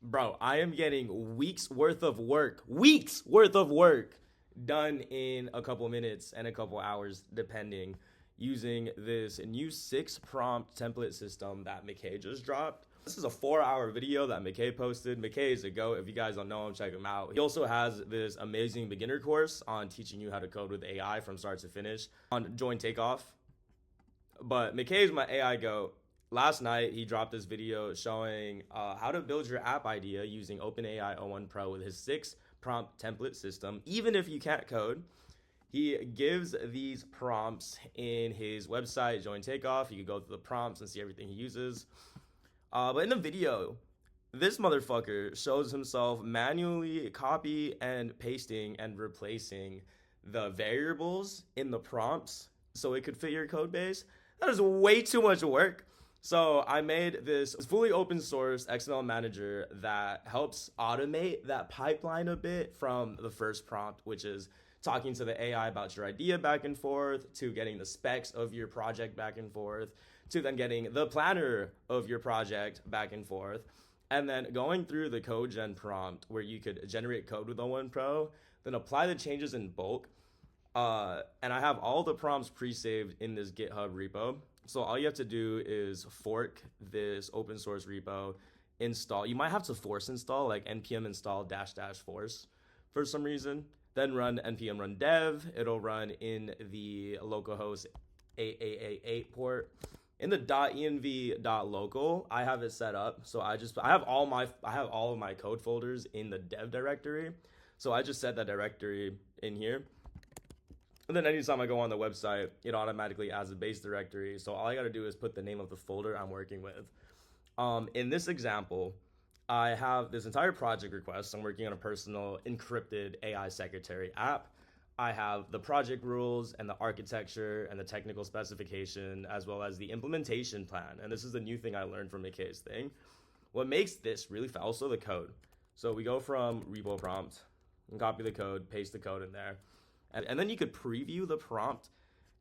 Bro, I am getting weeks worth of work done in a couple minutes and a couple hours, depending, using this new 6 prompt template system that McKay just dropped. This is a 4-hour video that McKay posted. McKay is a GOAT. If you guys don't know him, check him out. He also has this amazing beginner course on teaching you how to code with AI from start to finish on Join Takeoff. But McKay is my AI GOAT. Last night, he dropped this video showing how to build your app idea using OpenAI o1 Pro with his 6 prompt template system. Even if you can't code, he gives these prompts in his website, Join Takeoff. You can go through the prompts and see everything he uses. But in the video, this motherfucker shows himself manually copy and pasting and replacing the variables in the prompts so it could fit your code base. That is way too much work. So I made this fully open source XML manager that helps automate that pipeline a bit from the first prompt, which is talking to the AI about your idea back and forth, to getting the specs of your project back and forth, to then getting the planner of your project back and forth, and then going through the code gen prompt where you could generate code with o1 Pro, then apply the changes in bulk. And I have all the prompts pre-saved in this GitHub repo. So all you have to do is fork this open source repo, install. You might have to force install, like npm install -- force for some reason. Then run npm run dev. It'll run in the localhost 8888 port. In the .env.local, I have it set up. So I have all of my code folders in the dev directory. So I just set that directory in here. And then anytime I go on the website, it automatically adds a base directory. So all I got to do is put the name of the folder I'm working with. In this example, I have this entire project request. I'm working on a personal encrypted AI secretary app. I have the project rules and the architecture and the technical specification, as well as the implementation plan. And this is the new thing I learned from McKay's thing. What makes this really fast, also the code. So we go from repo prompt and copy the code, paste the code in there. And then you could preview the prompt.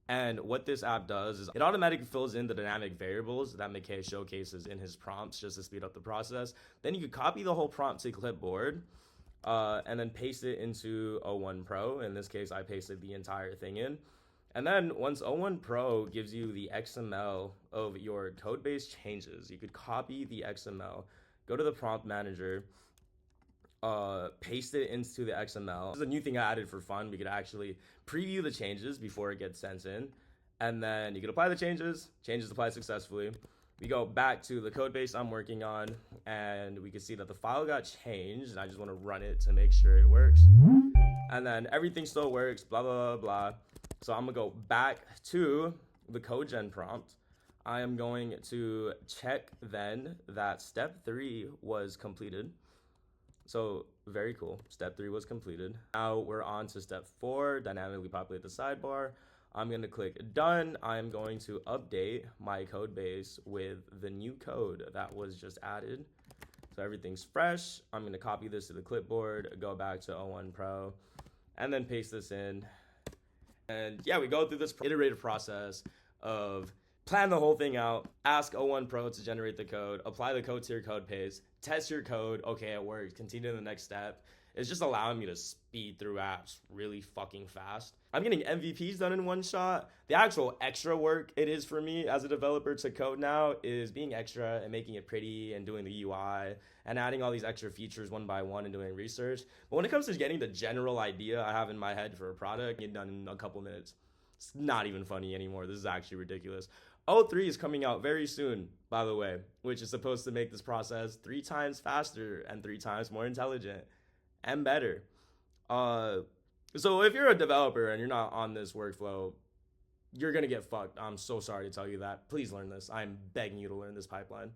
And what this app does is it automatically fills in the dynamic variables that McKay showcases in his prompts just to speed up the process. Then you could copy the whole prompt to clipboard and then paste it into o1 Pro. In this case, I pasted the entire thing in. And then once o1 Pro gives you the XML of your code base changes, you could copy the XML, go to the prompt manager, paste it into the XML. This is a new thing I added for fun. We could actually preview the changes before it gets sent in. And then you can apply the changes applied successfully. We go back to the code base I'm working on, and we can see that the file got changed, and I just want to run it to make sure it works. And then everything still works, blah, blah, blah, blah. So I'm gonna go back to the code gen prompt. I am going to check then that step 3 was completed. So very cool. Step 3 was completed. Now we're on to step 4, dynamically populate the sidebar. I'm going to click done. I'm going to update my code base with the new code that was just added. So everything's fresh. I'm going to copy this to the clipboard, go back to o1 Pro, and then paste this in. And yeah, we go through this iterative process of plan the whole thing out, ask o1 Pro to generate the code, apply the code to your code base, test your code, okay, it works, continue to the next step. It's just allowing me to speed through apps really fucking fast. I'm getting MVPs done in one shot. The actual extra work it is for me as a developer to code now is being extra and making it pretty and doing the UI and adding all these extra features one by one and doing research. But when it comes to getting the general idea I have in my head for a product, get done in a couple minutes. It's not even funny anymore. This is actually ridiculous. O3 is coming out very soon, by the way, which is supposed to make this process 3 times faster and 3 times more intelligent and better. So if you're a developer and you're not on this workflow, you're going to get fucked. I'm so sorry to tell you that. Please learn this. I'm begging you to learn this pipeline.